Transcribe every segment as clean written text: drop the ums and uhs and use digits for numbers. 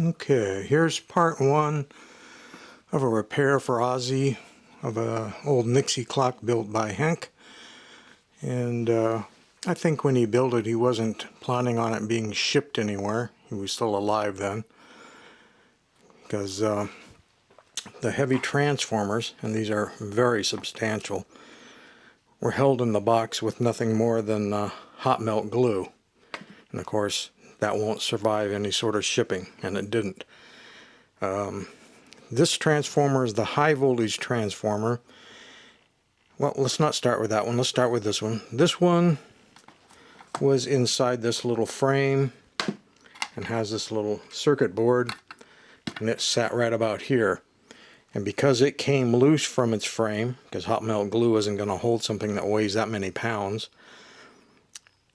Okay, here's part one of a repair for Ozzy of a old Nixie clock built by Henk. And I think when he built it, he wasn't planning on it being shipped anywhere. He was still alive then, because the heavy transformers, and these are very substantial, were held in the box with nothing more than hot melt glue. And of course, that won't survive any sort of shipping, and it didn't. This transformer is the high voltage transformer. Well, let's not start with that one. Let's start with this one. This one was inside this little frame and has this little circuit board, and it sat right about here. And because it came loose from its frame, because hot melt glue isn't going to hold something that weighs that many pounds,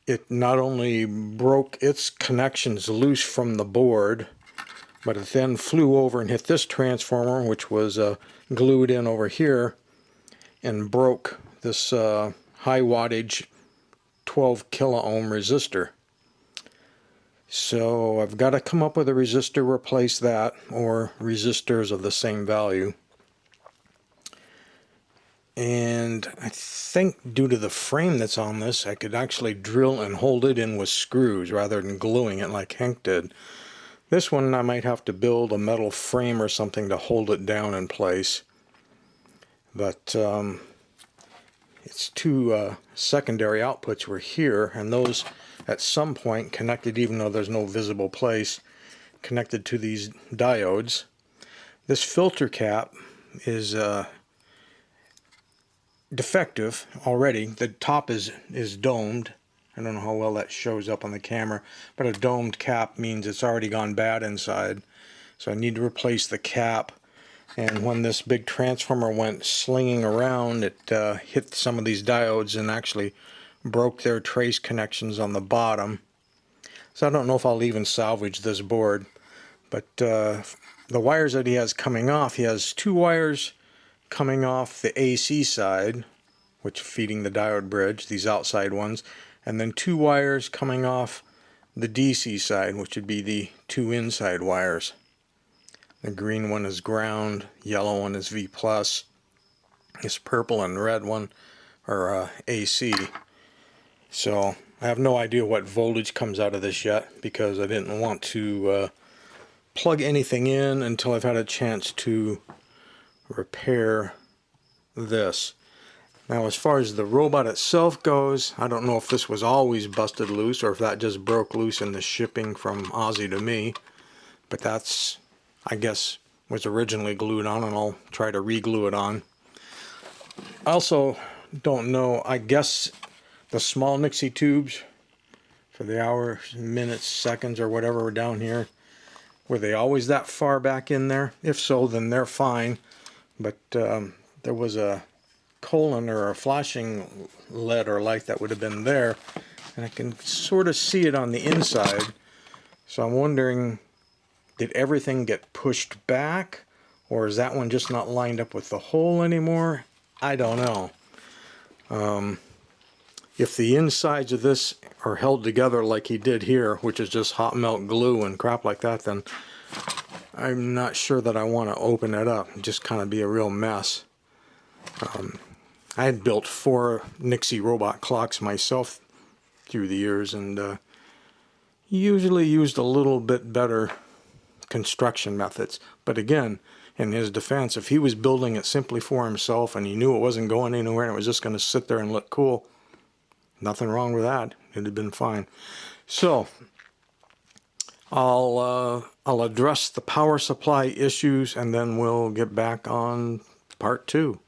it not only broke its connections loose from the board, but it then flew over and hit this transformer, which was glued in over here, and broke this high wattage 12 kilo ohm resistor. So I've got to come up with a resistor to replace that, or resistors of the same value. And I think due to the frame that's on this, I could actually drill and hold it in with screws rather than gluing it like Henk did. This one I might have to build a metal frame or something to hold it down in place. But its two secondary outputs were here, and those at some point connected, even though there's no visible place, connected to these diodes. This filter cap is defective already. The top is domed. I don't know how well that shows up on the camera, but a domed cap means it's already gone bad inside. So I need to replace the cap. And when this big transformer went slinging around, it hit some of these diodes and actually broke their trace connections on the bottom. So I don't know if I'll even salvage this board. But the wires that he has coming off, he has two wires coming off the AC side, which are feeding the diode bridge, these outside ones, and then two wires coming off the DC side, which would be the two inside wires. The green one is ground, yellow one is V+, this purple and red one are AC. So I have no idea what voltage comes out of this yet, because I didn't want to plug anything in until I've had a chance to repair this. Now, as far as the robot itself goes, I don't know if this was always busted loose or if that just broke loose in the shipping from Ozzy to me, but that's, I guess, was originally glued on, and I'll try to re-glue it on. I also don't know, I guess the small Nixie tubes for the hours, minutes, seconds, or whatever were down here, were they always that far back in there? If so, then they're fine. But there was a colon or a flashing LED or light that would have been there, and I can sort of see it on the inside. So I'm wondering, did everything get pushed back, or is that one just not lined up with the hole anymore? I don't know. If the insides of this are held together like he did here, which is just hot melt glue and crap like that, then I'm not sure that I want to open it up and just kind of be a real mess. I had built 4 Nixie robot clocks myself through the years, and usually used a little bit better construction methods. But again, in his defense, if he was building it simply for himself and he knew it wasn't going anywhere and it was just going to sit there and look cool, nothing wrong with that. It had been fine. So I'll address the power supply issues, and then we'll get back on part 2.